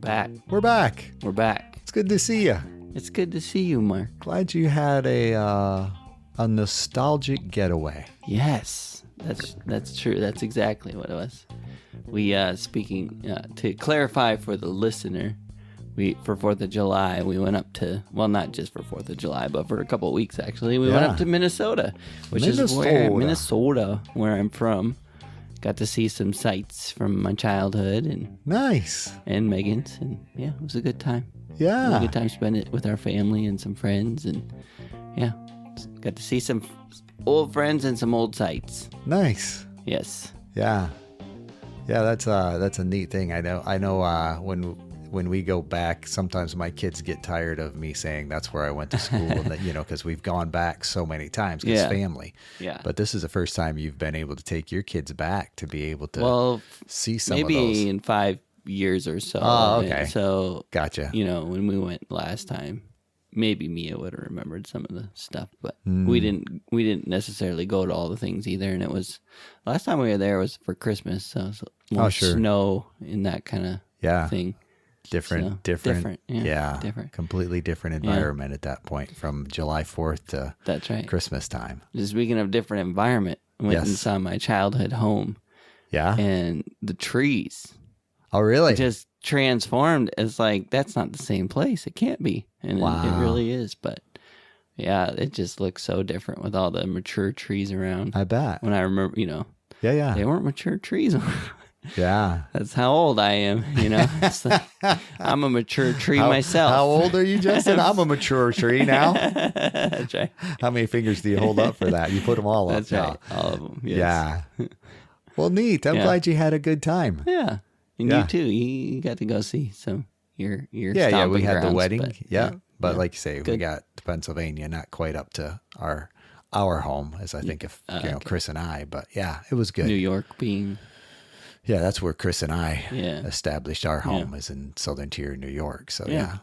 back. We're back. We're back. It's good to see you. It's good to see you, Mark. Glad you had a nostalgic getaway. Yes, that's true. That's exactly what it was. We speaking to clarify for the listener, for 4th of July we went up to, well, not just for 4th of July, but for a couple of weeks actually. We went up to Minnesota, which is Minnesota, where I'm from. Got to see some sights from my childhood and nice, and Megan's, and yeah, it was a good time. Yeah, it was a good time spent it with our family and some friends, and yeah, got to see some old friends and some old sights. Nice. Yes. Yeah. That's a neat thing. I know. When we go back, sometimes my kids get tired of me saying that's where I went to school, and that, because we've gone back so many times because family. Yeah. But this is the first time you've been able to take your kids back to be able to see some of those. Maybe in 5 years or so. Oh, okay. So gotcha. When we went last time, maybe Mia would have remembered some of the stuff, but we didn't necessarily go to all the things either. And it was last time we were there was for Christmas, so it was more snow and that kind of thing. Different. Yeah. Completely different environment at that point from July 4th to that's right. Christmas time. Just speaking of different environment, I went and saw my childhood home. Yeah. And the trees. Oh, really? Just transformed. It's like, that's not the same place. It can't be. And it really is. But yeah, it just looks so different with all the mature trees around. I bet. When I remember, they weren't mature trees. Yeah. That's how old I am, It's like, I'm a mature tree myself. How old are you, Justin? I'm a mature tree now. That's right. How many fingers do you hold up for that? You put them all up. That's right. All of them. Yes. Yeah. Well, neat. I'm glad you had a good time. Yeah. And you too. You got to go see some your yeah. We had the wedding. But yeah. like you say, we got to Pennsylvania, not quite up to our home, as I think of Chris and I. But yeah, it was good. New York being. Yeah, that's where Chris and I established our home is in Southern Tier, New York. So yeah.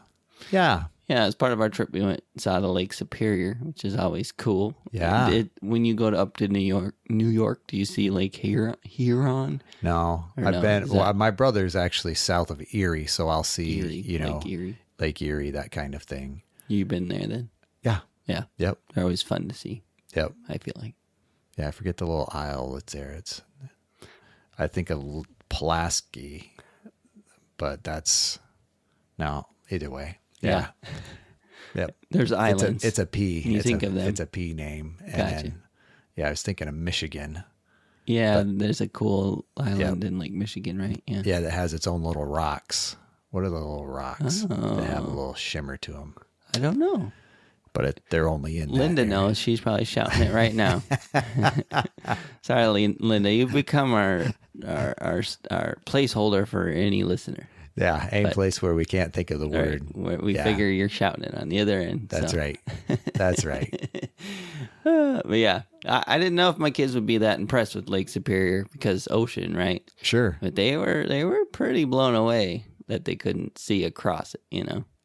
Yeah, as part of our trip, we went and saw the Lake Superior, which is always cool. Yeah. When you go up to New York, do you see Lake Huron? No, I've been. Well, my brother's actually south of Erie, so I'll see Lake Erie, that kind of thing. You've been there then? Yeah. Yeah. Yep. They're always fun to see. Yep. I feel like. Yeah, I forget the little isle that's there. I think of Pulaski, but that's no. Either way. Yeah. Yep. There's islands. It's a P. You think of them. It's a P name. And gotcha. I was thinking of Michigan. Yeah, there's a cool island in Lake Michigan, right? Yeah. Yeah, that has its own little rocks. What are the little rocks? Oh. They have a little shimmer to them. I don't know. But they're only in Linda knows. She's probably shouting it right now. Sorry, Linda. You've become our placeholder for any listener. Yeah, any place where we can't think of the word. Where we figure you're shouting it on the other end. That's right. That's right. But yeah, I didn't know if my kids would be that impressed with Lake Superior because ocean, right? Sure. But they were pretty blown away that they couldn't see across it,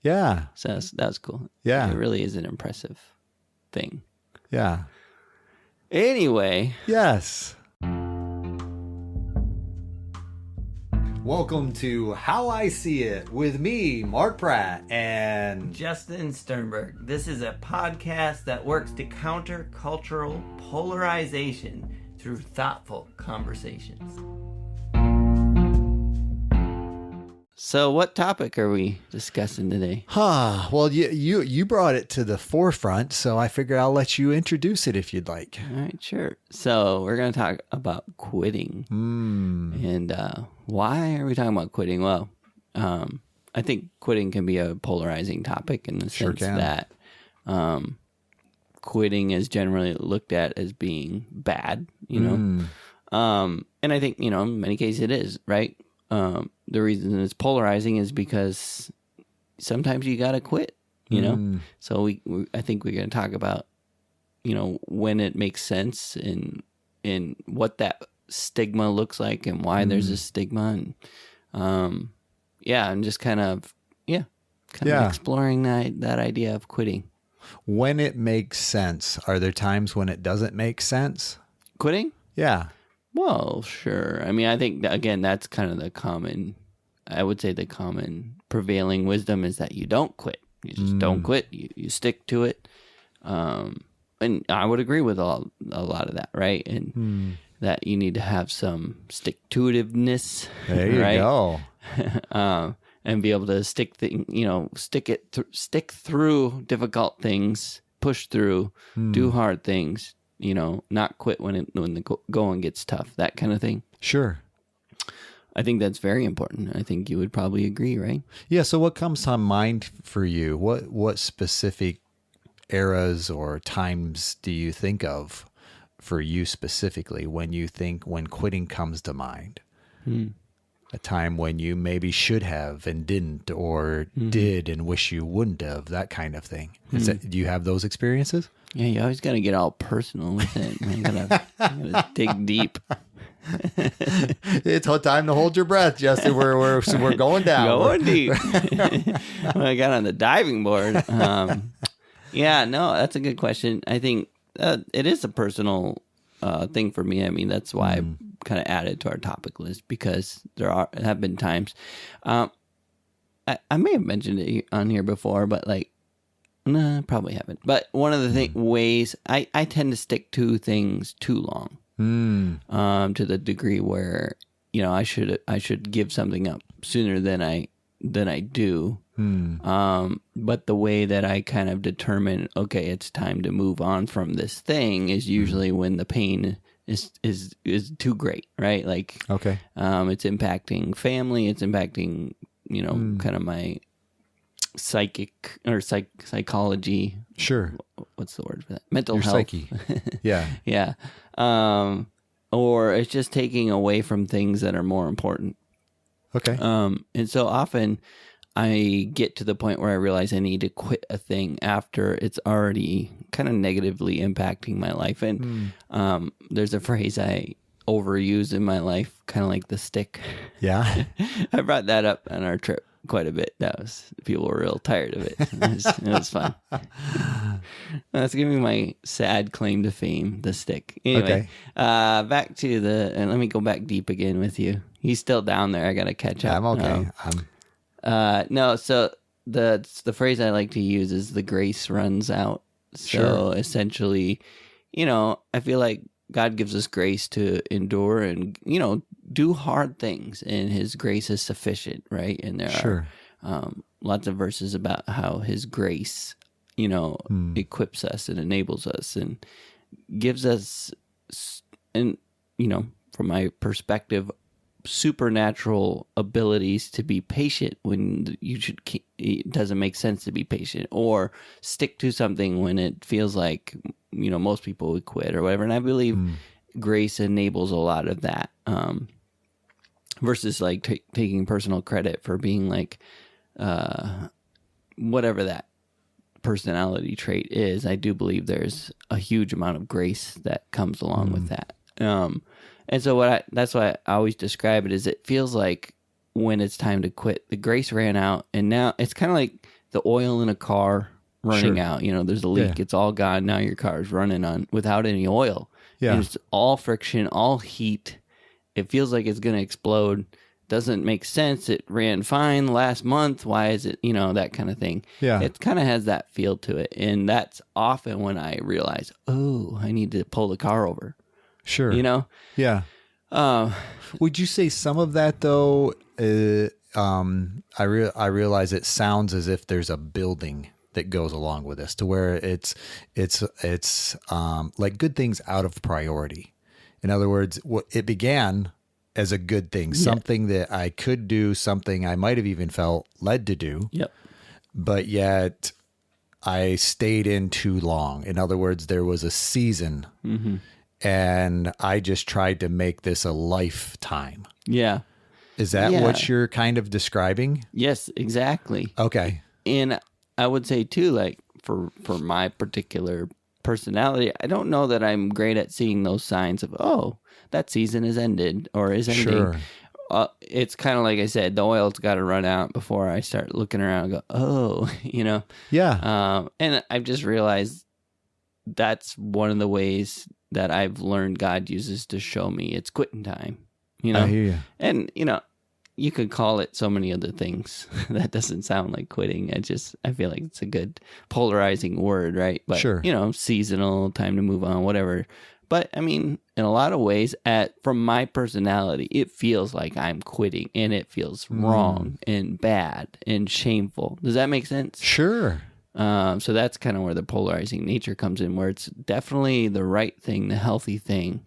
Yeah. So that was cool. Yeah. It really is an impressive thing. Yeah. Anyway. Yes. Welcome to How I See It with me, Mark Pratt, and Justin Sternberg. This is a podcast that works to counter cultural polarization through thoughtful conversations. So what topic are we discussing today? Well, you brought it to the forefront, so I figure I'll let you introduce it if you'd like. All right, sure. So we're going to talk about quitting. And why are we talking about quitting? Well, I think quitting can be a polarizing topic in the sense that quitting is generally looked at as being bad, and I think, in many cases it is, right? The reason it's polarizing is because sometimes you got to quit, So I think we're going to talk about, when it makes sense and what that stigma looks like and why there's a stigma and, and just kind of exploring that idea of quitting. When it makes sense, are there times when it doesn't make sense? Quitting? Yeah. Well, sure. I mean, I think, again, that's kind of the common I would say the common prevailing wisdom is that you don't quit. You just don't quit. You stick to it. And I would agree with a lot of that, right? And that you need to have some stick-to-itiveness. There you right? go. And be able to stick through difficult things, push through, do hard things. Not quit when the going gets tough. That kind of thing. Sure. I think that's very important. I think you would probably agree, right? Yeah. So what comes to mind for you? What specific eras or times do you think of for you specifically when quitting comes to mind? A time when you maybe should have and didn't, or did and wish you wouldn't have, that kind of thing. Do you have those experiences? Yeah, you always got to get all personal with it. You gotta dig deep. It's time to hold your breath, Justin. We're going down. Going deep. When I got on the diving board. Yeah, no, that's a good question. I think it is a personal thing for me. I mean, that's why I kind of added to our topic list, because have been times. I may have mentioned it on here before, but no, probably haven't. But one of the ways I tend to stick to things too long. To the degree where I should give something up sooner than I do. But the way that I kind of determine, okay, it's time to move on from this thing is usually when the pain is too great, right? Okay. It's impacting family. It's impacting kind of my psychic or psychology. Sure. What's the word for that? Mental Your health. psyche. Yeah. Yeah. Or it's just taking away from things that are more important. Okay. And so often I get to the point where I realize I need to quit a thing after it's already kind of negatively impacting my life. And there's a phrase I overuse in my life, kind of like the stick. Yeah. I brought that up on our trip quite a bit. People were real tired of it. It was fun. That's giving my sad claim to fame, the stick. Anyway, back to and let me go back deep again with you. He's still down there. I got to catch up. I'm okay. No, so the phrase I like to use is the grace runs out. So essentially, I feel like God gives us grace to endure and, do hard things, and his grace is sufficient, right? And there are lots of verses about how his grace, equips us and enables us and gives us, and, from my perspective, supernatural abilities to be patient when it doesn't make sense to be patient, or stick to something when it feels like, most people would quit or whatever. And I believe grace enables a lot of that, versus taking personal credit for being whatever that personality trait is. I do believe there's a huge amount of grace that comes along with that. And so that's why I always describe it as, it feels like when it's time to quit, the grace ran out, and now it's kind of like the oil in a car running out. There's a leak. It's all gone. Now your car is running without any oil. Yeah. And it's all friction, all heat. It feels like it's going to explode. Doesn't make sense. It ran fine last month. Why is it, that kind of thing. Yeah. It kind of has that feel to it. And that's often when I realize, I need to pull the car over. Sure. Yeah. Would you say some of that though? I realize it sounds as if there's a building that goes along with this, to where it's like good things out of priority. In other words, it began as a good thing, something that I could do, something I might have even felt led to do. Yep. But yet I stayed in too long. In other words, there was a season. And I just tried to make this a lifetime. Yeah. Is that what you're kind of describing? Yes, exactly. Okay. And I would say too, for my particular personality, I don't know that I'm great at seeing those signs of, that season is ended or is ending. Sure. It's kind of like I said, the oil's got to run out before I start looking around and go, Yeah. And I've just realized that's one of the ways that I've learned God uses to show me it's quitting time, I hear you. And, you could call it so many other things. That doesn't sound like quitting. I feel like it's a good polarizing word, right? But, Sure. seasonal, time to move on, whatever. But I mean, in a lot of ways, from my personality, it feels like I'm quitting, and it feels wrong and bad and shameful. Does that make sense? Sure. So that's kind of where the polarizing nature comes in, where it's definitely the right thing, the healthy thing.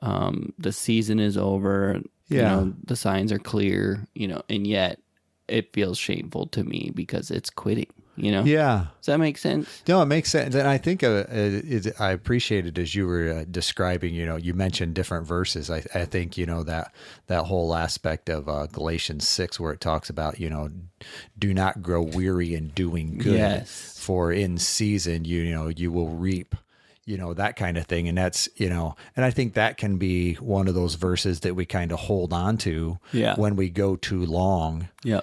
The season is over. Yeah. The signs are clear, and yet it feels shameful to me because it's quitting, Yeah. Does that make sense? No, it makes sense. And I think I appreciate it as you were describing, you mentioned different verses. I think, that whole aspect of Galatians 6, where it talks about, do not grow weary in doing good. Yes. For in season, you will reap, that kind of thing. And that's, and I think that can be one of those verses that we kind of hold on to when we go too long. Yeah.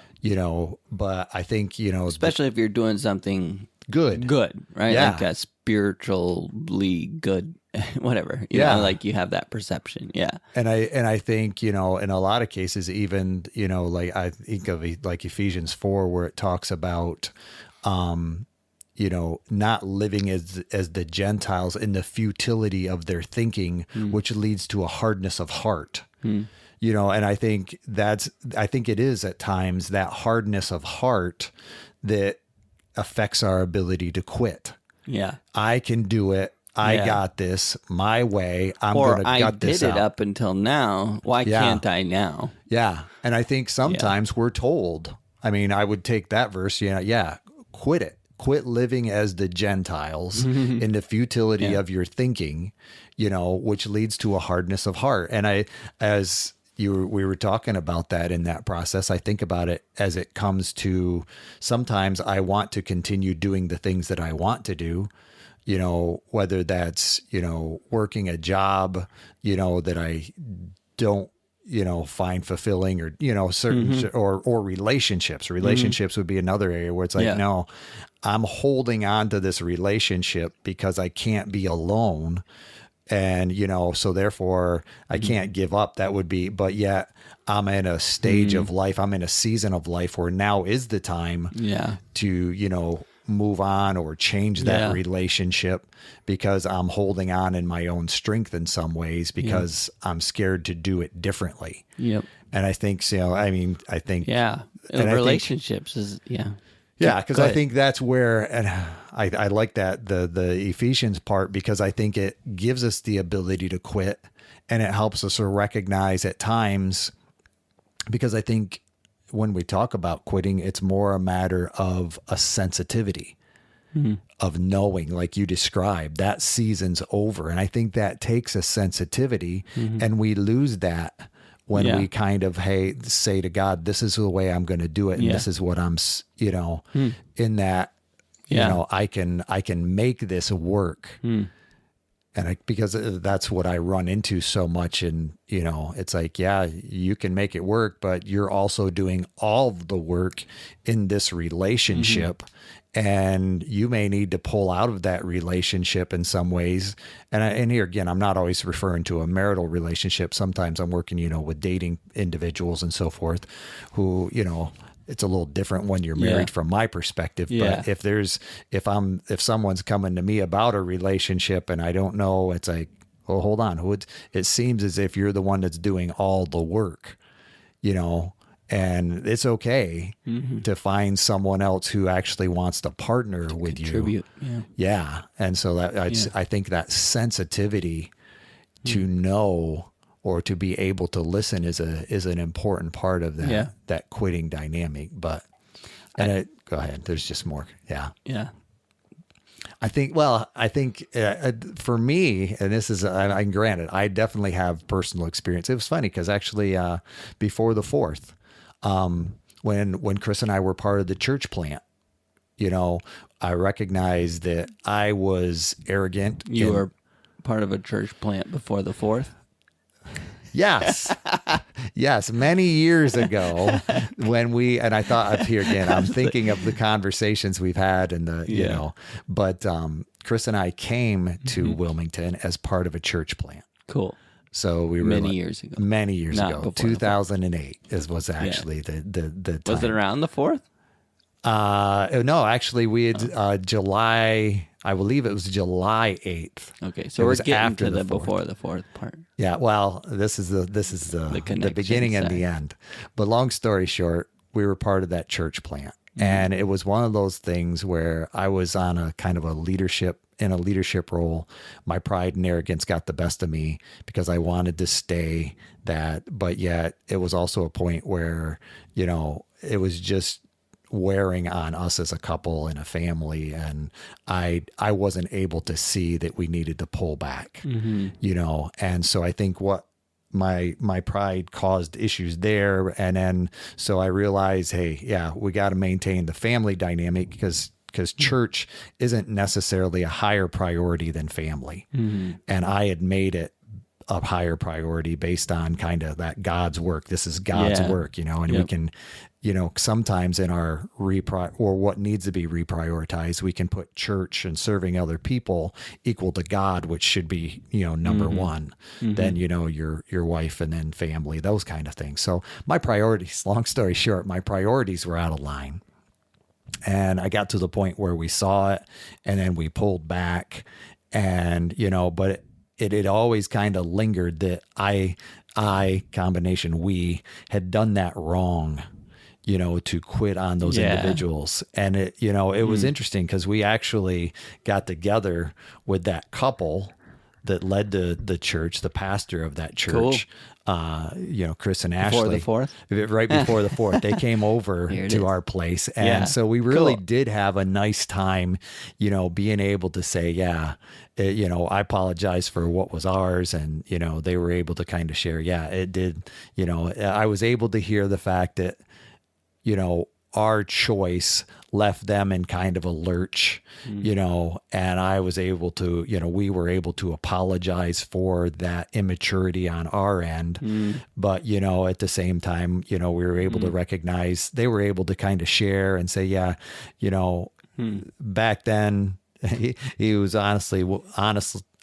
But I think, especially if you're doing something good, right? Yeah. Like a spiritually good, whatever, you know, like you have that perception. Yeah. And I think, in a lot of cases, even, like I think of like Ephesians 4, where it talks about, not living as the Gentiles in the futility of their thinking, which leads to a hardness of heart. And I think it is at times that hardness of heart that affects our ability to quit. Yeah. I can do it. I got this my way. I'm going to gut this out. I did it up until now. Why can't I now? Yeah. And I think sometimes we're told, I would take that verse, quit it. Quit living as the Gentiles in the futility of your thinking, which leads to a hardness of heart. And we were talking about that in that process. I think about it as it comes to sometimes I want to continue doing the things that I want to do, whether that's, working a job, that I don't, find fulfilling, or, certain, or relationships. Relationships would be another area where it's like, no, I'm holding on to this relationship because I can't be alone. And, so therefore I can't give up. That would be, but yet I'm in a stage of life. I'm in a season of life where now is the time to, move on or change that relationship, because I'm holding on in my own strength in some ways, because I'm scared to do it differently. Yep. And I think, I think, relationships is, because I think that's where, and I like that, the Ephesians part, because I think it gives us the ability to quit, and it helps us to recognize at times, because I think when we talk about quitting, it's more a matter of a sensitivity of knowing, like you described, that season's over. And I think that takes a sensitivity, and we lose that when we kind of, say to God, this is the way I'm going to do it. And this is what I'm, in that, I can make this work. And because that's what I run into so much. And, it's like, you can make it work, but you're also doing all of the work in this relationship. And you may need to pull out of that relationship in some ways. And here again, I'm not always referring to a marital relationship. Sometimes I'm working, with dating individuals and so forth who, it's a little different when you're married from my perspective. But if someone's coming to me about a relationship and I don't know, it's like, well, hold on. It seems as if you're the one that's doing all the work, and it's okay to find someone else who actually wants to partner with you. Yeah. And so I think that sensitivity to know or to be able to listen is an important part of that quitting dynamic. But go ahead. There's just more. Yeah. Yeah. I think for me, and this is, granted, I definitely have personal experience. It was funny because actually before the 4th, when Chris and I were part of the church plant, I recognized that I was arrogant. You were part of a church plant before the 4th? Yes. Yes. Many years ago when and I thought up here again, I'm thinking of the conversations we've had and but Chris and I came to Wilmington as part of a church plant. Cool. So we were many years ago. Many years Not ago. before the 2008 was actually the time. Was it around the 4th? No, actually we had July, I believe it was July 8th. Okay, so It we're was getting after to the the 4th. before the 4th part. Yeah, well, this is the connection beginning and the side. end. But long story short, we were part of that church plant. And it was one of those things where I was on a kind of a leadership role. My pride and arrogance got the best of me because I wanted to stay that, but yet it was also a point where, it was just wearing on us as a couple and a family. And I wasn't able to see that we needed to pull back, and so I think what my pride caused issues there. And then, so I realized, hey, yeah, we got to maintain the family dynamic because church isn't necessarily a higher priority than family. And I had made it a higher priority based on kind of that God's work. This is God's work, and we can, sometimes in our or what needs to be reprioritized, we can put church and serving other people equal to God, which should be, number one, then, your wife and then family, those kind of things. So my priorities, long story short, my priorities were out of line. And I got to the point where we saw it and then we pulled back and, but it had always kind of lingered that we had done that wrong, to quit on those individuals. And it was interesting because we actually got together with that couple that led to the church, the pastor of that church, Chris and Ashley. Before the 4th? Right before the 4th. They came over to our place. And so we really did have a nice time, being able to say, I apologize for what was ours. And, they were able to kind of share, it did, I was able to hear the fact that, our choice left them in kind of a lurch, and I was able to, we were able to apologize for that immaturity on our end. But, at the same time, we were able to recognize, they were able to kind of share and say, back then he was honest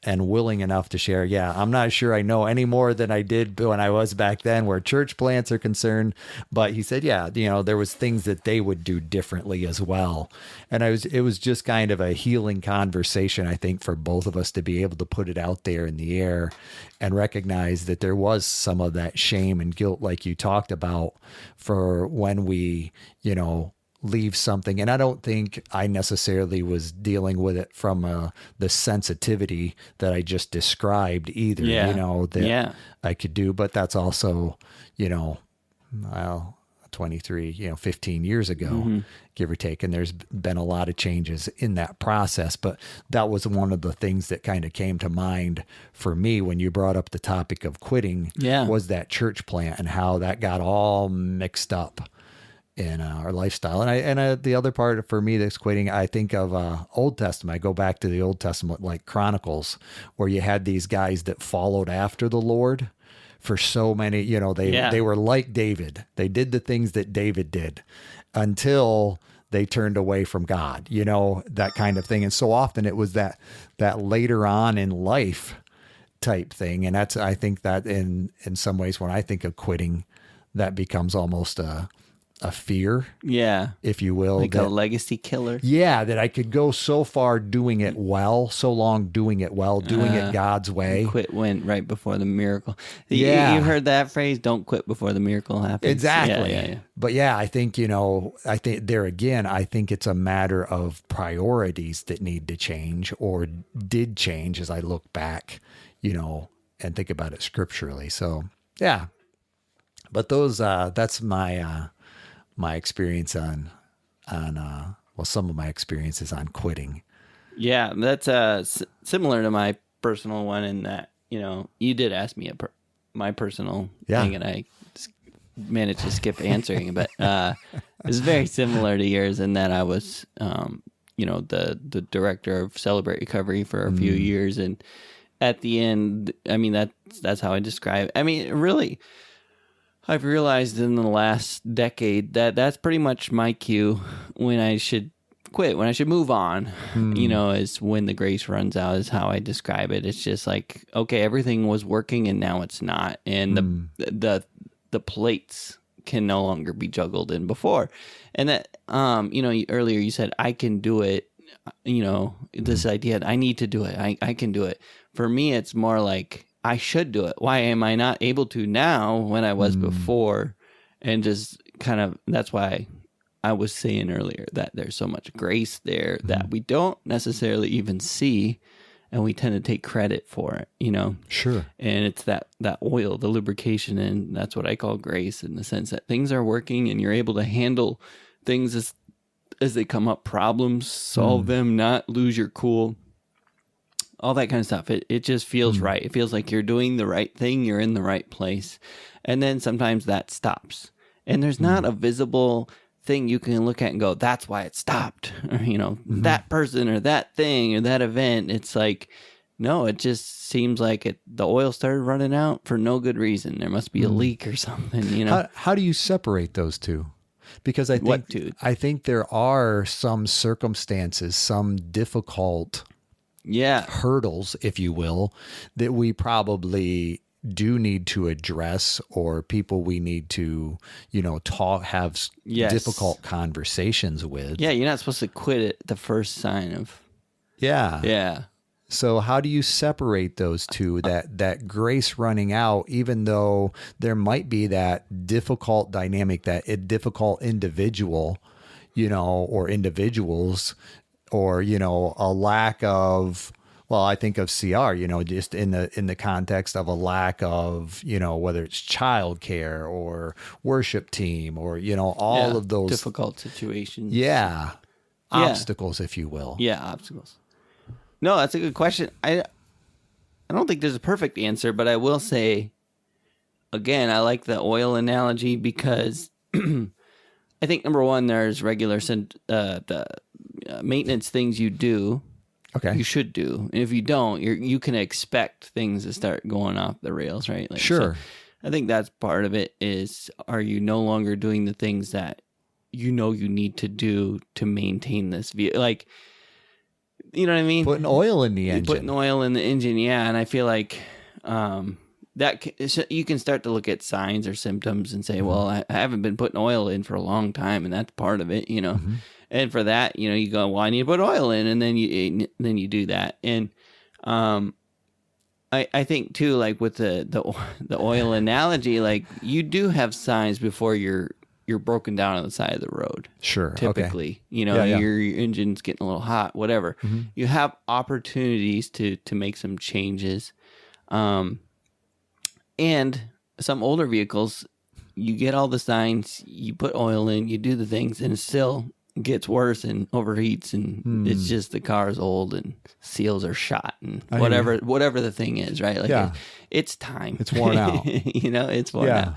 and willing enough to share. I'm not sure I know any more than I did when I was back then where church plants are concerned, but he said, there was things that they would do differently as well. And it was just kind of a healing conversation, I think, for both of us to be able to put it out there in the air and recognize that there was some of that shame and guilt, like you talked about, for when we, leave something. And I don't think I necessarily was dealing with it from the sensitivity that I just described either, I could do, but that's also, 23, 15 years ago, give or take. And there's been a lot of changes in that process, but that was one of the things that kind of came to mind for me when you brought up the topic of quitting, was that church plant and how that got all mixed up in our lifestyle. And the other part for me that's quitting, I think of Old Testament. I go back to the Old Testament, like Chronicles, where you had these guys that followed after the Lord for so many, they were like David. They did the things that David did until they turned away from God, that kind of thing. And so often it was that later on in life type thing. And I think that in some ways, when I think of quitting, that becomes almost a fear, if you will, like a legacy killer. That I could go so far doing it well, so long doing it well, doing it God's way. Quit went right before the miracle. You heard that phrase? Don't quit before the miracle happens. Exactly. Yeah. But I think I think there again, I think it's a matter of priorities that need to change or did change as I look back, and think about it scripturally. So but those that's my experience on some of my experiences on quitting. Yeah, that's similar to my personal one in that, you did ask me my personal thing and I managed to skip answering, but it's very similar to yours in that I was, the director of Celebrate Recovery for a few years. And at the end, that's how I describe it. Really, I've realized in the last decade that that's pretty much my cue when I should quit, when I should move on, is when the grace runs out, is how I describe it. It's just like, okay, everything was working and now it's not. And the plates can no longer be juggled in before. And that, earlier you said, I can do it, this idea, I need to do it. I can do it. For me, it's more like, I should do it. Why am I not able to now when I was before? And just kind of, that's why I was saying earlier that there's so much grace there that we don't necessarily even see, and we tend to take credit for it, Sure. And it's that oil, the lubrication, and that's what I call grace, in the sense that things are working and you're able to handle things as they come up, problems, solve them, not lose your cool, all that kind of stuff. It just feels right. It feels like you're doing the right thing. You're in the right place. And then sometimes that stops. And there's not a visible thing you can look at and go, that's why it stopped. Or, that person or that thing or that event. It's like, no, it just seems like the oil started running out for no good reason. There must be a leak or something, How do you separate those two? Because I think there are some circumstances, some difficult hurdles, if you will, that we probably do need to address, or people we need to, have difficult conversations with. Yeah, you're not supposed to quit at the first sign of. Yeah. So how do you separate those two, that grace running out, even though there might be that difficult dynamic, that a difficult individual, or individuals, or, a lack of, well, I think of CR, just in the context of a lack of, whether it's childcare or worship team or, all of those difficult situations. Yeah. Obstacles, if you will. Yeah, obstacles. No, that's a good question. I don't think there's a perfect answer, but I will say, again, I like the oil analogy because I think, number one, there's regular the maintenance things you do. Okay. You should do. And if you don't, you can expect things to start going off the rails, right? Sure. So I think that's part of it is, are you no longer doing the things that you need to do to maintain this vehicle? Like, you know what I mean? Putting oil in the engine. Putting oil in the engine, yeah. And I feel like you can start to look at signs or symptoms and say, well, I haven't been putting oil in for a long time, and that's part of it, And for that, you go, well, I need to put oil in, and then you do that. And I think too, like with the oil analogy, like you do have signs before you're broken down on the side of the road. Sure. Typically, Okay. Your engine's getting a little hot, whatever. You have opportunities to make some changes. And some older vehicles, you get all the signs, you put oil in, you do the things, and it still gets worse and overheats, and it's just the car's old and seals are shot and whatever the thing is, right? Like it's time. It's worn out. It's worn out.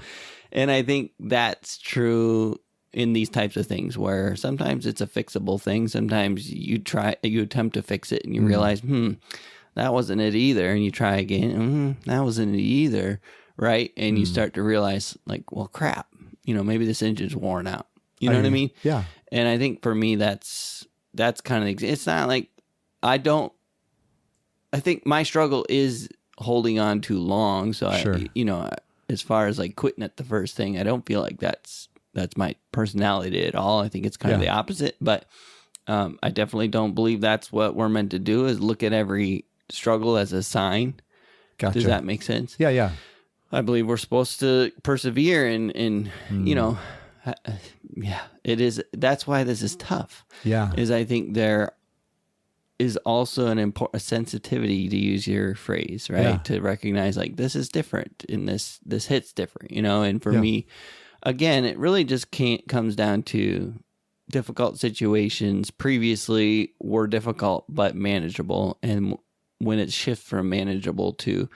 And I think that's true in these types of things, where sometimes it's a fixable thing. Sometimes you attempt to fix it and you realize, that wasn't it either. And you try again, that wasn't it either. Right. And you start to realize, like, well, crap, maybe this engine's worn out. You know what I mean? Yeah. And I think for me, that's kind of, it's not like I think my struggle is holding on too long. So sure. As far as like quitting at the first thing, I don't feel like that's my personality at all. I think it's kind of the opposite, but I definitely don't believe that's what we're meant to do, is look at every struggle as a sign. Gotcha. Does that make sense? Yeah. Yeah. I believe we're supposed to persevere and it is. That's why this is tough. Yeah. Is I think there is also a sensitivity, to use your phrase, right? Yeah. To recognize, like, this is different and this hits different, and for me, again, it really just comes down to difficult situations previously were difficult but manageable, and when it shifts from manageable to,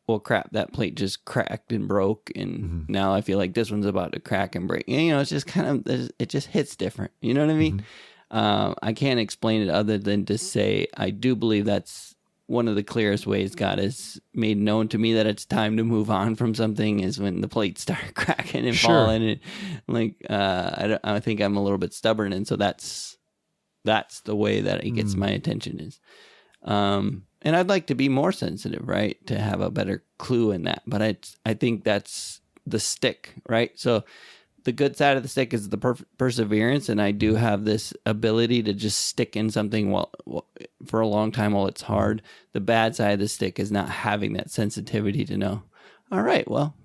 well, crap, that plate just cracked and broke, and now I feel like this one's about to crack and break. It's just kind of, it just hits different. You know what I mean? I can't explain it other than to say I do believe that's one of the clearest ways God has made known to me that it's time to move on from something, is when the plates start cracking and falling. And I think I'm a little bit stubborn, and so that's that's the way that it gets my attention is. And I'd like to be more sensitive, right? To have a better clue in that. But I think that's the stick, right? So the good side of the stick is the perseverance. And I do have this ability to just stick in something for a long time while it's hard. The bad side of the stick is not having that sensitivity to know, all right, well,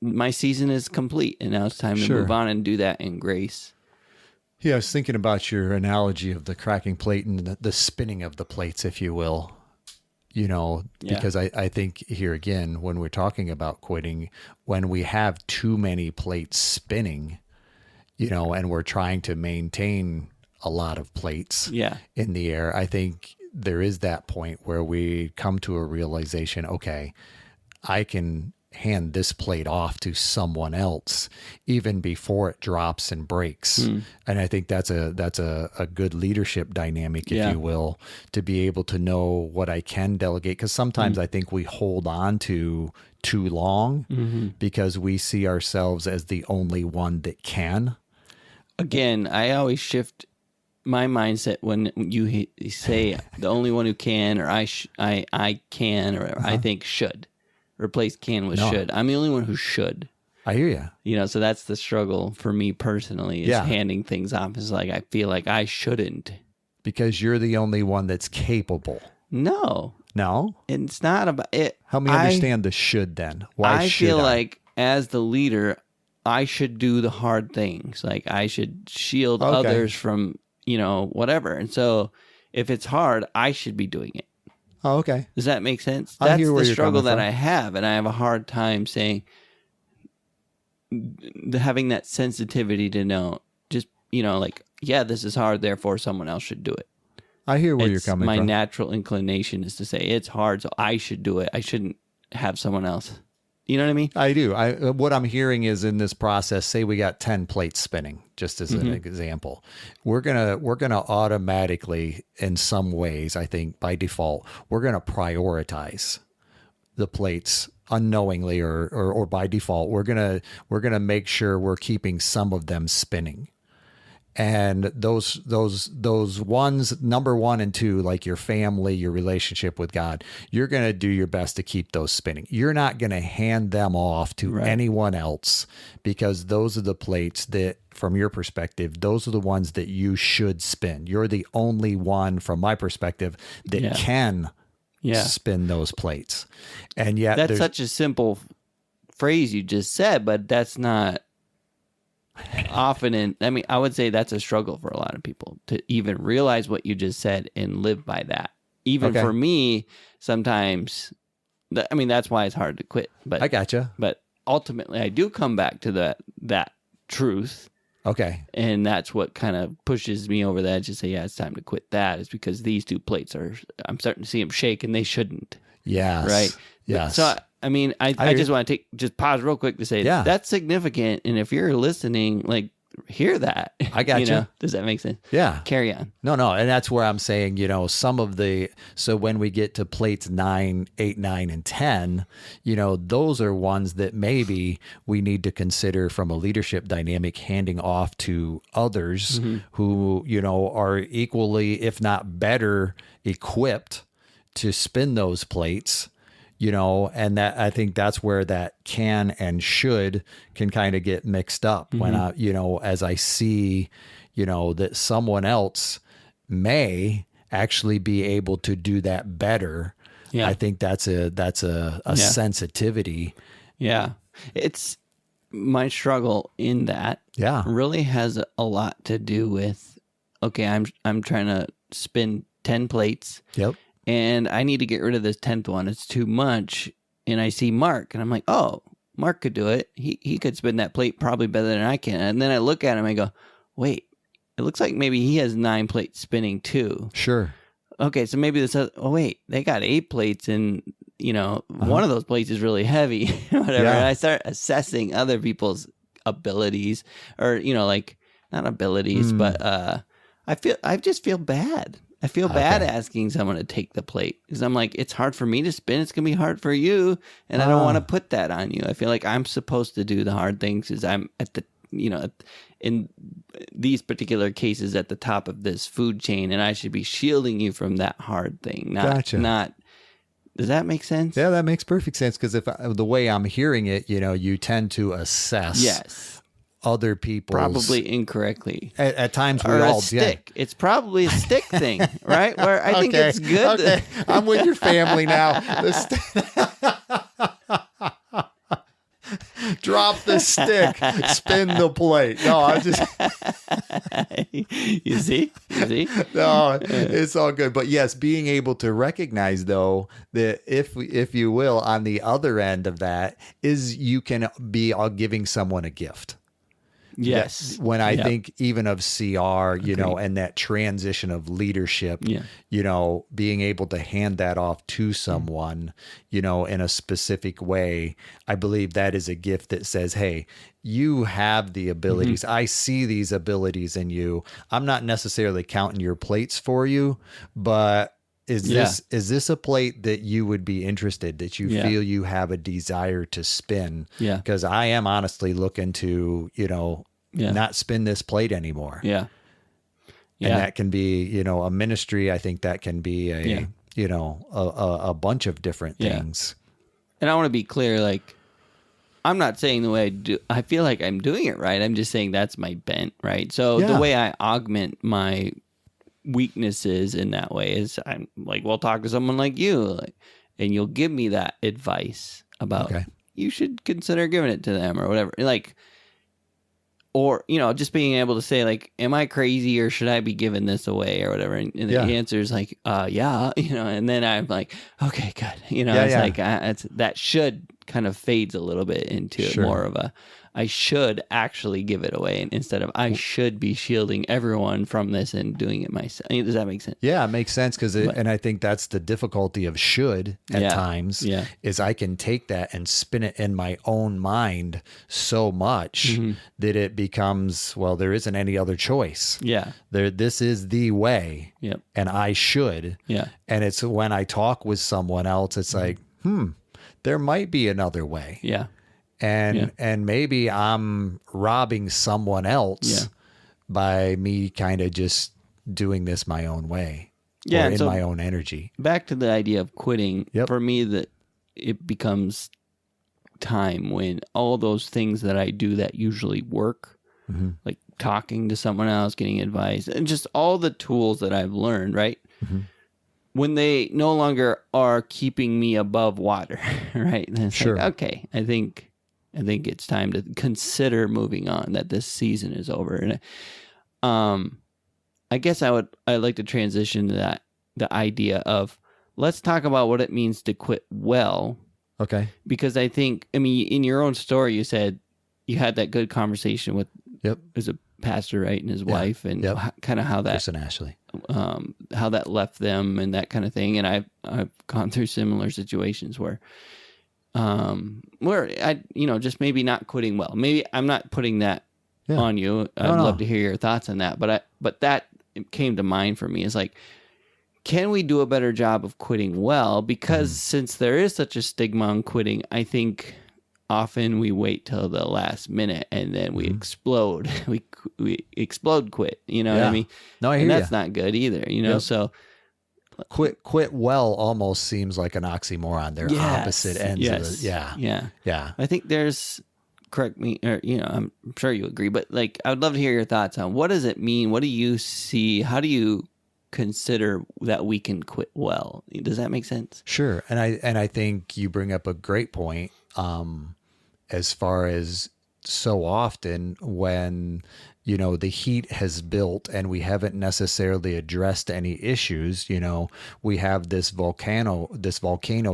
my season is complete. And now it's time to move on and do that in grace. Yeah, I was thinking about your analogy of the cracking plate and the spinning of the plates, if you will, because I think here again, when we're talking about quitting, when we have too many plates spinning, and we're trying to maintain a lot of plates in the air, I think there is that point where we come to a realization, okay, I can hand this plate off to someone else even before it drops and breaks. And I think that's a good leadership dynamic, if you will, to be able to know what I can delegate. Because sometimes I think we hold on to too long because we see ourselves as the only one that can. Again, I always shift my mindset when you say the only one who can, or I can, or I think should. Replace can with should. I'm the only one who should. I hear you. So that's the struggle for me personally, is handing things off. It's like, I feel like I shouldn't. Because you're the only one that's capable. No. It's not about it. Help me understand the should then. Why should I? Feel like as the leader, I should do the hard things. Like I should shield others from, whatever. And so if it's hard, I should be doing it. Oh, okay. Does that make sense? I That's hear where the you're struggle coming that from. I have, and I have a hard time saying, having that sensitivity to know, just, this is hard, therefore someone else should do it. I hear where you're coming from. My natural inclination is to say it's hard, so I should do it. I shouldn't have someone else. You know what I mean? I do. What I'm hearing is in this process, say we got 10 plates spinning, just as an example. We're gonna automatically, in some ways, I think by default, we're gonna prioritize the plates unknowingly or by default. We're gonna make sure we're keeping some of them spinning. And those ones, number 1 and 2, like your family, your relationship with God, you're going to do your best to keep those spinning. You're not going to hand them off to anyone else, because those are the plates that, from your perspective, those are the ones that you should spin. You're the only one, from my perspective, that can spin those plates. And yet that's such a simple phrase you just said, but that's not often I would say that's a struggle for a lot of people to even realize what you just said and live by that. Even for me, sometimes, that's why it's hard to quit. But I gotcha. But ultimately, I do come back to that truth. Okay. And that's what kind of pushes me over the edge to say, it's time to quit that, is because these 2 plates I'm starting to see them shake and they shouldn't. Yes. Right? Yes. So, I just want to just pause real quick to say that's significant. And if you're listening, hear that. I got you. Does that make sense? Yeah. Carry on. No. And that's where I'm saying, so when we get to plates 9, 8, 9, and 10, those are ones that maybe we need to consider from a leadership dynamic, handing off to others who, are equally, if not better, equipped to spin those plates. And that, I think that's where that can and should can kind of get mixed up when I, as I see, that someone else may actually be able to do that better. Yeah. I think that's a sensitivity. Yeah. It's my struggle in that really has a lot to do with, okay, I'm trying to spin 10 plates. Yep. And I need to get rid of this 10th one. It's too much. And I see Mark, and I'm like, oh, Mark could do it. He could spin that plate probably better than I can. And then I look at him and I go, wait, it looks like maybe he has 9 plates spinning too. Sure. Okay, so maybe wait, they got 8 plates, and one of those plates is really heavy. Whatever. Yeah. And I start assessing other people's abilities, or not abilities, but I just feel bad. I feel bad asking someone to take the plate, because I'm like, it's hard for me to spin. It's going to be hard for you. And I don't want to put that on you. I feel like I'm supposed to do the hard things, because I'm at the in these particular cases at the top of this food chain, and I should be shielding you from that hard thing. Not. Does that make sense? Yeah, that makes perfect sense. Because the way I'm hearing it, you tend to assess other people's probably incorrectly at times. Or a stick. It's probably a stick thing, right? Where I think it's good. Okay. I'm with your family now. Drop the stick, spin the plate. No, I just you see? No, it's all good. But yes, being able to recognize though that if you will, on the other end of that is you can be giving someone a gift. Yes. When I think even of CR, and that transition of leadership, being able to hand that off to someone, in a specific way, I believe that is a gift that says, hey, you have the abilities. I see these abilities in you. I'm not necessarily counting your plates for you, but is this a plate that you would be interested, that you feel you have a desire to spin? Yeah. Because I am honestly looking to, not spin this plate anymore. Yeah. And that can be, a ministry. I think that can be a bunch of different things. And I want to be clear, like, I'm not saying the way I do, I feel like I'm doing it right. I'm just saying that's my bent, right? So the way I augment my weaknesses in that way is I'm like, we'll talk to someone like you, and you'll give me that advice about you should consider giving it to them or whatever. Like, or, just being able to say, like, am I crazy or should I be giving this away or whatever? And the answer is like, and then I'm like, okay, good. It's like, that should kind of fades a little bit into more of a, I should actually give it away instead of I should be shielding everyone from this and doing it myself. Does that make sense? Yeah, it makes sense and I think that's the difficulty of should at times is I can take that and spin it in my own mind so much that it becomes, well, there isn't any other choice. Yeah. This is the way and I should. Yeah. And it's when I talk with someone else, it's like, there might be another way. Yeah. And maybe I'm robbing someone else by me kind of just doing this my own way or in my own energy. Back to the idea of quitting, for me, that it becomes time when all those things that I do that usually work, like talking to someone else, getting advice, and just all the tools that I've learned, right? When they no longer are keeping me above water, right? Then it's like, okay, I think it's time to consider moving on, that this season is over. And I guess I'd like to transition to that, the idea of, let's talk about what it means to quit well. Okay. Because I think, in your own story, you said you had that good conversation with as a pastor, right, and his wife, and kind of how that, Chris and Ashley, how that left them and that kind of thing. And I've gone through similar situations where I, just maybe not quitting well. Maybe I'm not putting that on you. I'd love to hear your thoughts on that. But that came to mind for me. Is like, can we do a better job of quitting well? Because since there is such a stigma on quitting, I think often we wait till the last minute and then we explode. we explode quit. You know what I mean? No, I hear and that's not good either. So. Quit well almost seems like an oxymoron. They're opposite ends of it. Yeah. I think there's, correct me, or I'm sure you agree, but like I would love to hear your thoughts on what does it mean? What do you see? How do you consider that we can quit well? Does that make sense? Sure. And I think you bring up a great point as far as so often when the heat has built and we haven't necessarily addressed any issues, we have this volcano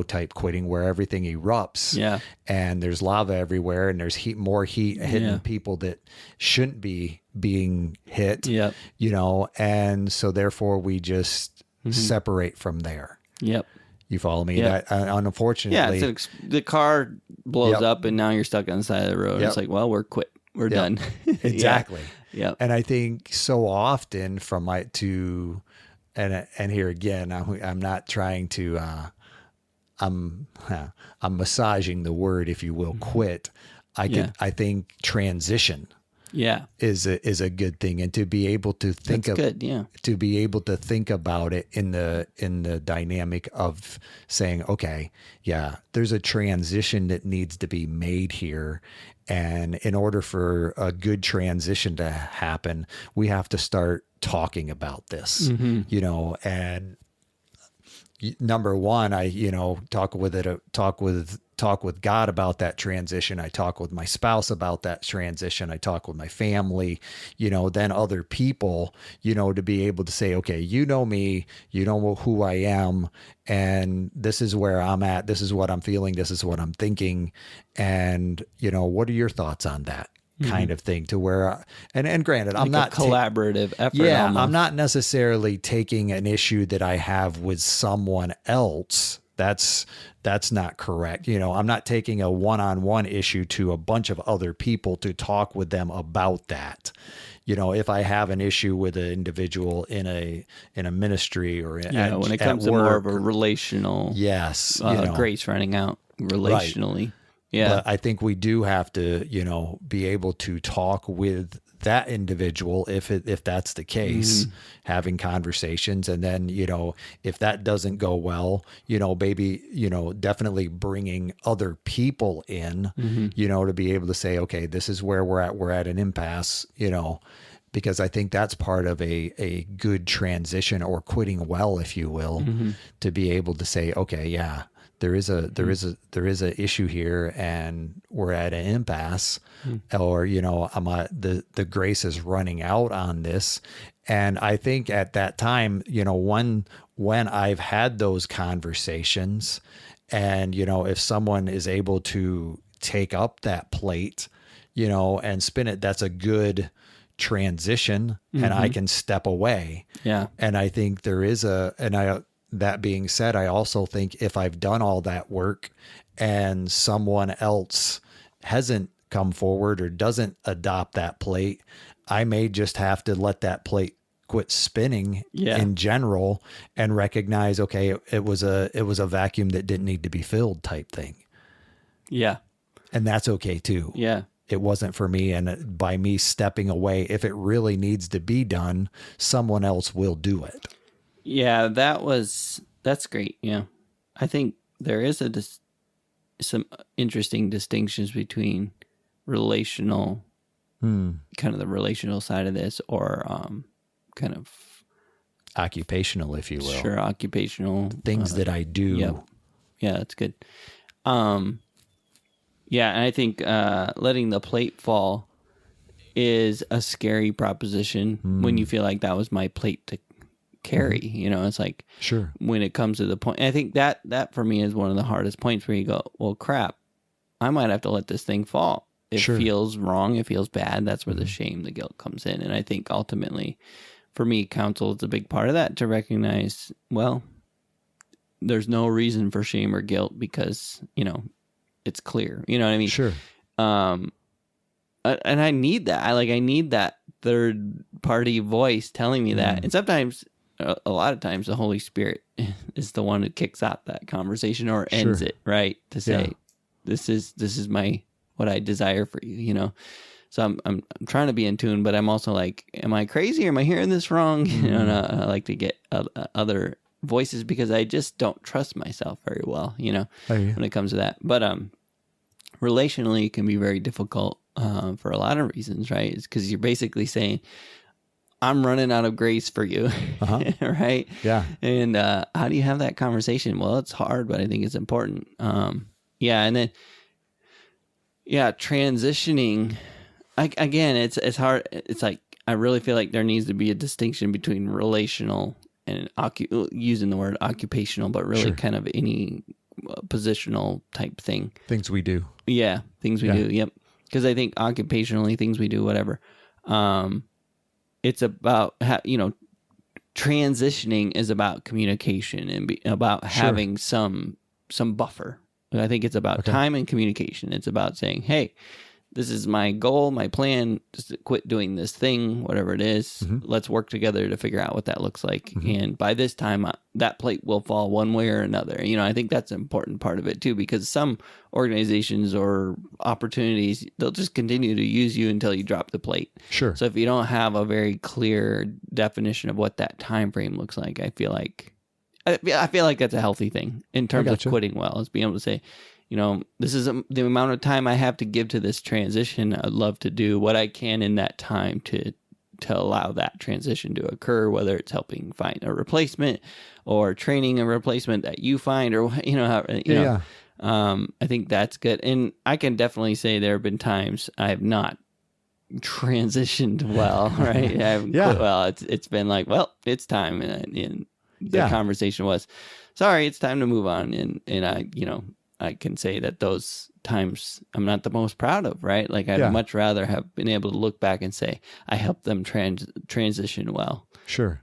type quitting where everything erupts and there's lava everywhere and there's more heat hitting people that shouldn't be being hit, and so therefore we just separate from there. You follow me? That unfortunately, the car blows up and now you're stuck on the side of the road. It's like, well, we're quit. We're done. Exactly. Yeah. And I think so often and here again, I'm not trying to, I'm massaging the word, if you will, quit. I think transition. Yeah. is a good thing, and to be able to think That's good. Yeah. to be able to think about it in the dynamic of saying, okay, yeah, there's a transition that needs to be made here. And in order for a good transition to happen, we have to start talking about this, and number one, I, talk with God about that transition. I talk with my spouse about that transition. I talk with my family, then other people, to be able to say, okay, you know me, you know who I am, and this is where I'm at. This is what I'm feeling. This is what I'm thinking. And, what are your thoughts on that? Kind of thing, to where, and granted, I'm not a collaborative effort. Yeah, almost. I'm not necessarily taking an issue that I have with someone else. That's not correct. I'm not taking a one-on-one issue to a bunch of other people to talk with them about that. If I have an issue with an individual in a ministry or when it comes to more of a relational, yes, grace running out relationally. Right. Yeah. But I think we do have to, be able to talk with that individual if that's the case, having conversations. And then, if that doesn't go well, maybe, definitely bringing other people in, to be able to say, okay, this is where we're at. We're at an impasse, because I think that's part of a good transition, or quitting well, if you will, to be able to say, okay, yeah, there is a issue here, and we're at an impasse, or the grace is running out on this. And I think at that time, when I've had those conversations, and if someone is able to take up that plate, and spin it, that's a good transition, and I can step away. Yeah. And I think there is that being said, I also think if I've done all that work and someone else hasn't come forward or doesn't adopt that plate, I may just have to let that plate quit spinning in general, and recognize, okay, it was a vacuum that didn't need to be filled, type thing. Yeah. And that's okay too. Yeah. It wasn't for me. And by me stepping away, if it really needs to be done, someone else will do it. Yeah, that's great. Yeah. I think there is some interesting distinctions between relational, kind of the relational side of this, or kind of occupational, if you will. Sure, occupational. Things that I do. Yeah. Yeah, that's good. Yeah, and I think letting the plate fall is a scary proposition when you feel like that was my plate to carry. It's like, sure, when it comes to the point, I think that for me is one of the hardest points, where you go, well, crap, I might have to let this thing fall. It feels wrong. It feels bad. That's where the shame, the guilt comes in. And I think ultimately, for me, counsel is a big part of that, to recognize, well, there's no reason for shame or guilt, because, it's clear. You know what I mean? Sure. And I need that. I need that third party voice telling me that. And sometimes, a lot of times, the Holy Spirit is the one who kicks out that conversation, or ends it, right? To say, this is what I desire for you, So I'm trying to be in tune, but I'm also like, am I crazy? Or am I hearing this wrong? And I like to get other voices, because I just don't trust myself very well, when it comes to that. But relationally, it can be very difficult for a lot of reasons, right? It's because you're basically saying, I'm running out of grace for you, right? Yeah. And how do you have that conversation? Well, it's hard, but I think it's important. And then, transitioning. Again, it's hard. It's like, I really feel like there needs to be a distinction between relational and using the word occupational, but really kind of any positional type thing. Things we do. Yeah, things we do. Yep. Because I think occupationally, things we do, whatever. It's about, transitioning is about communication, and about having some buffer. I think it's about time and communication. It's about saying, hey, this is my goal, my plan, just to quit doing this thing, whatever it is. Let's work together to figure out what that looks like. And by this time, that plate will fall one way or another. I think that's an important part of it too, because some organizations or opportunities, they'll just continue to use you until you drop the plate. Sure. So if you don't have a very clear definition of what that time frame looks like, I feel like that's a healthy thing in terms of quitting well, is being able to say, this is the amount of time I have to give to this transition. I'd love to do what I can in that time to allow that transition to occur, whether it's helping find a replacement or training a replacement that you find, or, I think that's good. And I can definitely say there have been times I have not transitioned well, right? I haven't quit well. It's been like, well, it's time. And the conversation was, sorry, it's time to move on. And I can say that those times I'm not the most proud of, right? Like I'd much rather have been able to look back and say, I helped them transition well. Sure.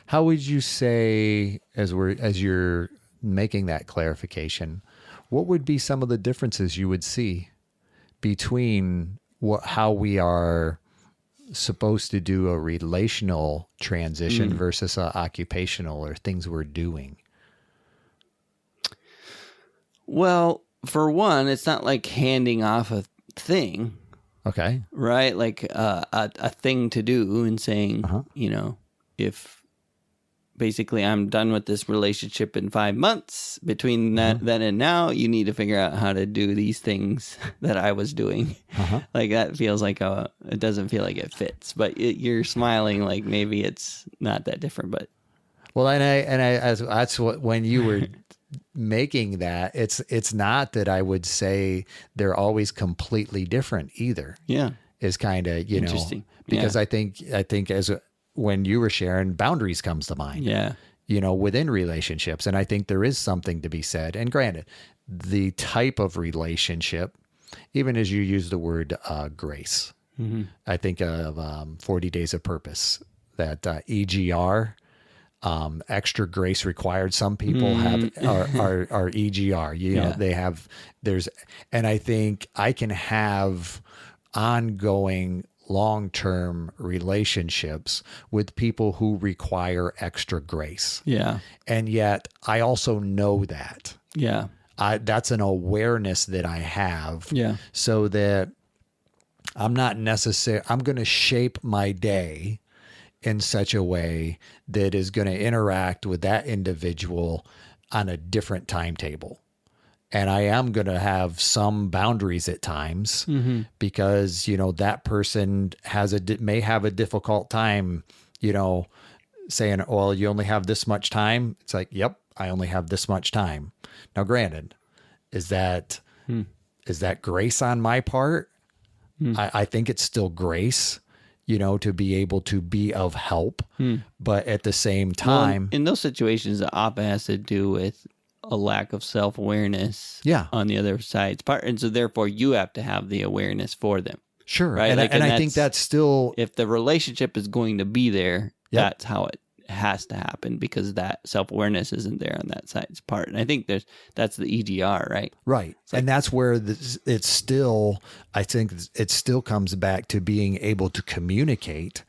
How would you say, as you're making that clarification, what would be some of the differences you would see between how we are supposed to do a relational transition versus a occupational, or things we're doing? Well, for one, it's not like handing off a thing. Okay. Right? Like a thing to do, and saying, if basically I'm done with this relationship in 5 months, between then and now, you need to figure out how to do these things that I was doing. Like that feels like it doesn't feel like it fits, but you're smiling like maybe it's not that different, but. Well, that's what, when you were making that, it's not that I would say they're always completely different either. Yeah. Is kind of, interesting. Because I think when you were sharing, boundaries comes to mind. Yeah. Within relationships. And I think there is something to be said. And granted, the type of relationship, even as you use the word grace, I think of 40 Days of Purpose, that EGR, extra grace required. Some people have are EGR, they have, and I think I can have ongoing long-term relationships with people who require extra grace. Yeah. And yet I also know that. Yeah. That's an awareness that I have. Yeah. So that I'm not necessarily, I'm going to shape my day in such a way that is going to interact with that individual on a different timetable. And I am going to have some boundaries at times because, that person may have a difficult time, saying, well, you only have this much time. It's like, yep, I only have this much time. Now, granted, is that grace on my part? I think it's still grace, to be able to be of help. But at the same time, in those situations, the often has to do with a lack of self-awareness on the other side's part. And so therefore you have to have the awareness for them. Sure. Right. And I think that's still, if the relationship is going to be there, that's how it has to happen, because that self-awareness isn't there on that side's part. And I think that's the EGR, right? Right. And that's where I think it still comes back to being able to communicate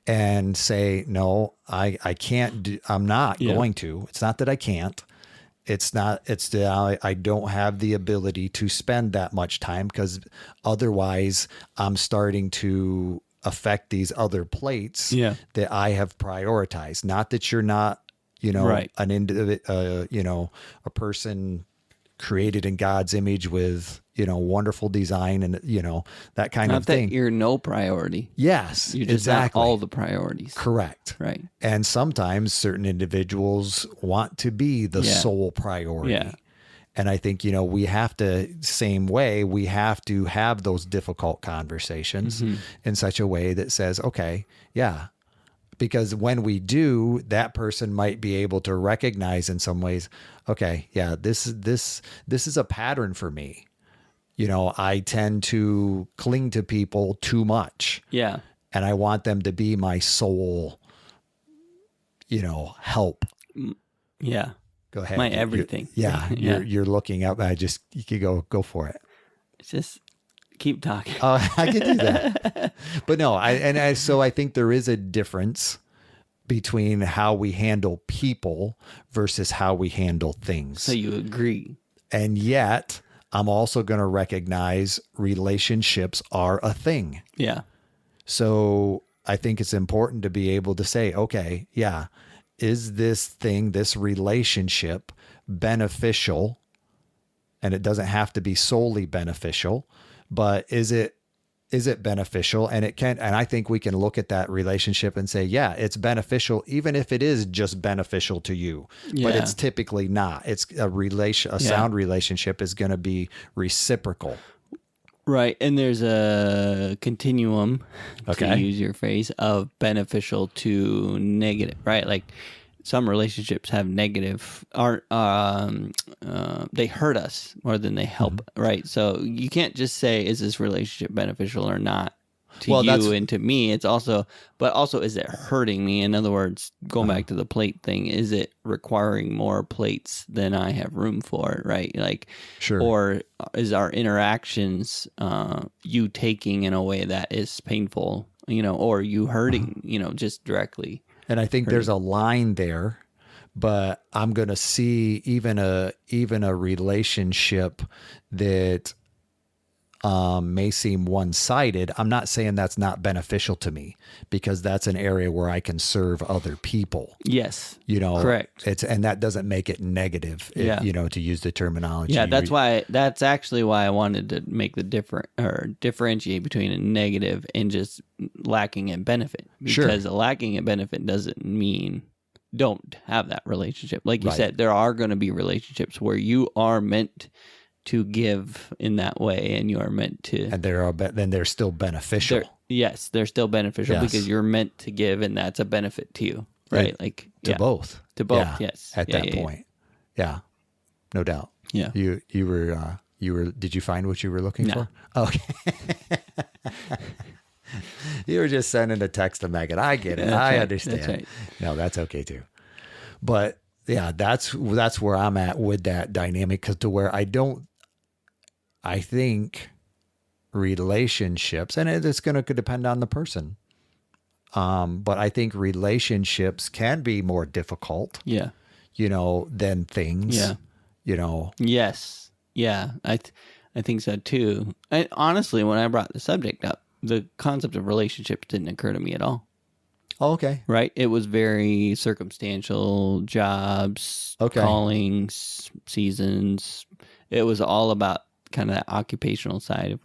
and say, no, I can't I'm not going to. It's not that I can't. It's that I don't have the ability to spend that much time, because otherwise I'm starting to affect these other plates that I have prioritized. Not that you're not, an individual, a person created in God's image with, wonderful design and, that kind of thing. Not that you're no priority. Yes, you're just exactly. Not all the priorities. Correct. Right. And sometimes certain individuals want to be the sole priority. Yeah. And I think, we have to, same way, we have to have those difficult conversations in such a way that says, okay, because when we do, that person might be able to recognize in some ways, okay, this is a pattern for me. I tend to cling to people too much. Yeah. And I want them to be my sole, help. Yeah. Go ahead. My everything. You're looking up. You could go for it. It's just Keep talking. I can do that. But no, so I think there is a difference between how we handle people versus how we handle things. So you agree. And yet I'm also going to recognize relationships are a thing. Yeah. So I think it's important to be able to say, okay, yeah, is this thing, this relationship beneficial? And it doesn't have to be solely beneficial, but is it beneficial? And I think we can look at that relationship and say, yeah, it's beneficial, even if it is just beneficial to you, but it's typically not. It's a sound relationship is going to be reciprocal. Right. And there's a continuum, Okay, to use your phrase, of beneficial to negative, right? Like some relationships have negative, they hurt us more than they help, right? So you can't just say, is this relationship beneficial or not to you and to me? It's also, but also, is it hurting me? In other words, going back to the plate thing, is it requiring more plates than I have room for, right? Like, sure. Or is our interactions, you taking in a way that is painful, or you hurting, just directly. And I think there's a line there, but I'm going to see even a relationship that may seem one-sided. I'm not saying that's not beneficial to me, because that's an area where I can serve other people. Yes. Correct. And that doesn't make it negative, to use the terminology. Yeah, that's actually why I wanted to make the differentiate between a negative and just lacking in benefit. Because a lacking in benefit doesn't mean don't have that relationship. Like you said, there are going to be relationships where you are meant to give in that way, and you are meant to, and then they're still beneficial. They're still beneficial because you're meant to give, and that's a benefit to you, right? Like to both. Yes. At that point, no doubt. Yeah. You were. Did you find what you were looking for? Okay. You were just sending a text to Megan. I get it. I understand. That's right. No, that's okay too. But yeah, that's where I'm at with that dynamic, because to where I think relationships, and it's going to depend on the person. But I think relationships can be more difficult. Yeah. Than things. Yeah. Yes. Yeah. I think so too. Honestly, when I brought the subject up, the concept of relationships didn't occur to me at all. Oh, okay. Right? It was very circumstantial, jobs, callings, seasons. It was all about kind of that occupational side.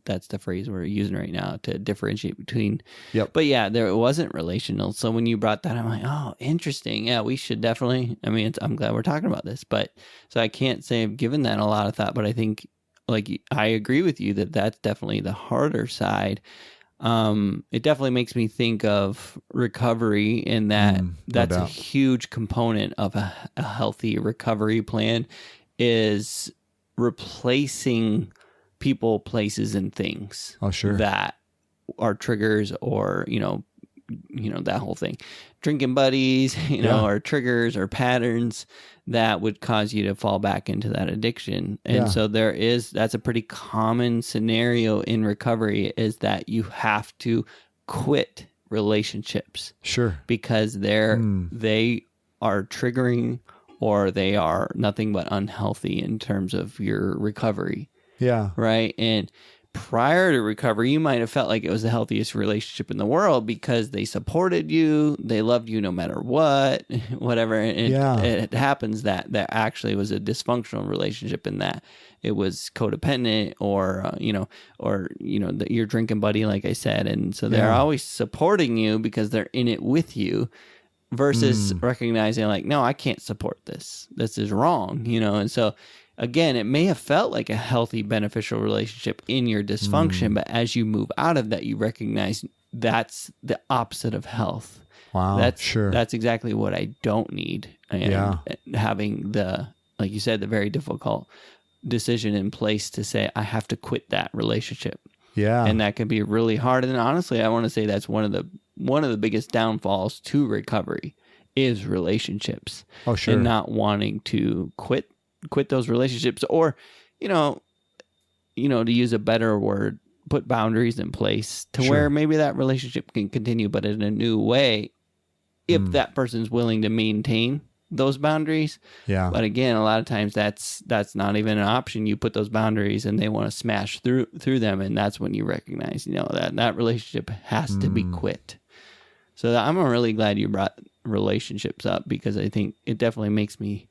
That's the phrase we're using right now to differentiate between. Yep. But yeah, it wasn't relational. So when you brought that, I'm like, oh, interesting. Yeah, we should definitely, I'm glad we're talking about this. But so I can't say I've given that a lot of thought, but I think, like, I agree with you that that's definitely the harder side. It definitely makes me think of recovery, in that that's a huge component of a healthy recovery plan, is replacing people, places, and things. Oh, sure. That are triggers, or, that whole thing. Drinking buddies, or triggers or patterns that would cause you to fall back into that addiction. And so that's a pretty common scenario in recovery, is that you have to quit relationships. Sure. Because they are triggering, or they are nothing but unhealthy in terms of your recovery. Yeah. Right. And prior to recovery, you might have felt like it was the healthiest relationship in the world because they supported you, they loved you no matter what, whatever. And it happens that actually was a dysfunctional relationship, in that it was codependent, or your drinking buddy, like I said. And so they're always supporting you because they're in it with you, versus recognizing, like, no, I can't support this. This is wrong, And so, again, it may have felt like a healthy, beneficial relationship in your dysfunction, but as you move out of that, you recognize that's the opposite of health. Wow, That's exactly what I don't need. And having like you said, the very difficult decision in place to say, I have to quit that relationship. Yeah. And that can be really hard. And honestly, I want to say that's one of the biggest downfalls to recovery is relationships. Oh, sure. And not wanting to quit those relationships, or to use a better word, put boundaries in place to Sure. where maybe that relationship can continue, but in a new way, if that person's willing to maintain those boundaries. Yeah. But again, a lot of times that's not even an option. You put those boundaries and they want to smash through them, and that's when you recognize, that relationship has to be quit. So I'm really glad you brought relationships up, because I think it definitely makes me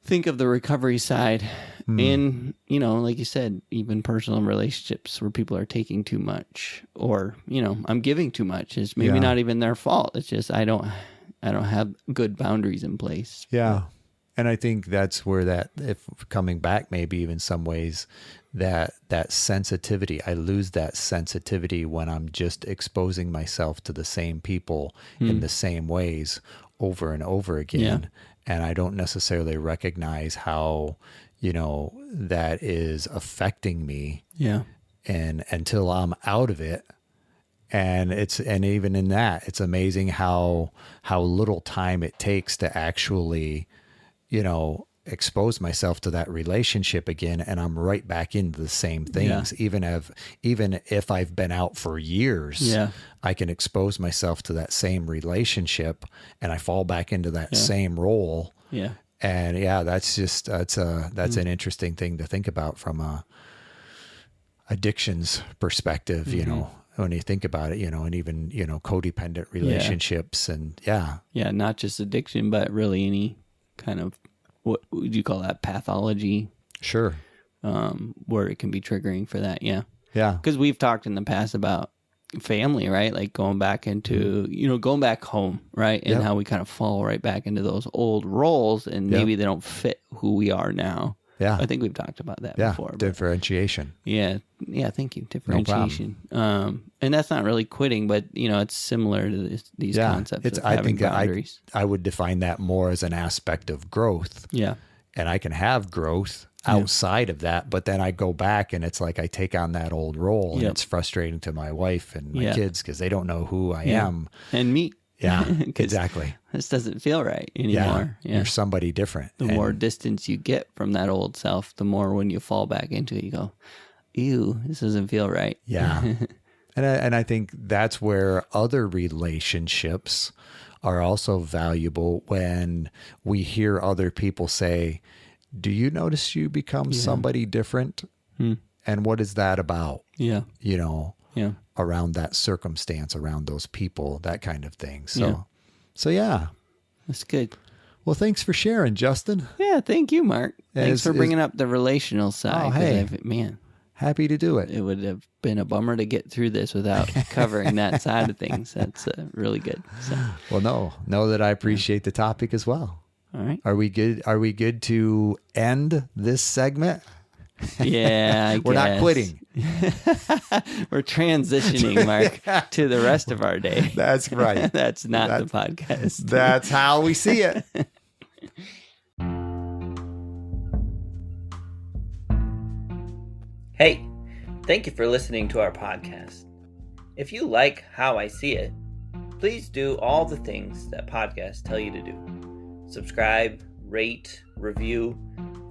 think of the recovery side in, like you said, even personal relationships where people are taking too much, or, I'm giving too much. It's maybe not even their fault. It's just, I don't have good boundaries in place. Yeah. And I think that's where that, if coming back, maybe even some ways, that sensitivity, I lose that sensitivity when I'm just exposing myself to the same people in the same ways over and over again. And I don't necessarily recognize how, that is affecting me. Yeah. And until I'm out of it. And even in that, it's amazing how little time it takes to actually, expose myself to that relationship again, and I'm right back into the same things. Yeah. Even if I've been out for years, I can expose myself to that same relationship, and I fall back into that same role. Yeah. And that's an interesting thing to think about from a addictions perspective, when you think about it, and even, codependent relationships and not just addiction, but really any kind of, what would you call that, pathology? Sure. Where it can be triggering for that. Yeah. Yeah. Because we've talked in the past about family, right? Like going back into, going back home, right? And how we kind of fall right back into those old roles, and maybe they don't fit who we are now. Yeah. I think we've talked about that before. Differentiation. Yeah. Thank you. Differentiation. No, and that's not really quitting, but it's similar to these concepts. I think I would define that more as an aspect of growth. Yeah. And I can have growth outside of that, but then I go back and it's like I take on that old role, and it's frustrating to my wife and my kids because they don't know who I am. And me. Yeah, exactly. This doesn't feel right anymore. Yeah. You're somebody different. The more distance you get from that old self, the more when you fall back into it, you go, ew, this doesn't feel right. Yeah. And I think that's where other relationships are also valuable, when we hear other people say, do you notice you become somebody different? And what is that about? Yeah. Around that circumstance, around those people, that kind of thing. So that's good. Well, thanks for sharing, Justin. Yeah, thank you, Mark. Thanks for bringing up the relational side. Oh, hey, man, happy to do it. It would have been a bummer to get through this without covering that side of things. That's really good. So. Well, know that I appreciate the topic as well. All right. Are we good? Are we good to end this segment? Yeah, we're not quitting. We're transitioning, Mark, to the rest of our day. That's right. That's not the podcast. That's how we see it. Hey, thank you for listening to our podcast. If you like how I see it, please do all the things that podcasts tell you to do. Subscribe, rate, review,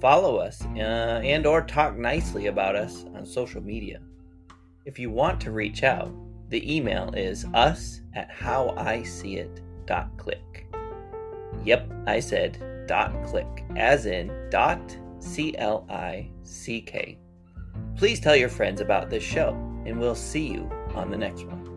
follow us, and or talk nicely about us on social media. If you want to reach out, the email is us@howiseeit.click. Yep, I said .click, as in .click. Please tell your friends about this show, and we'll see you on the next one.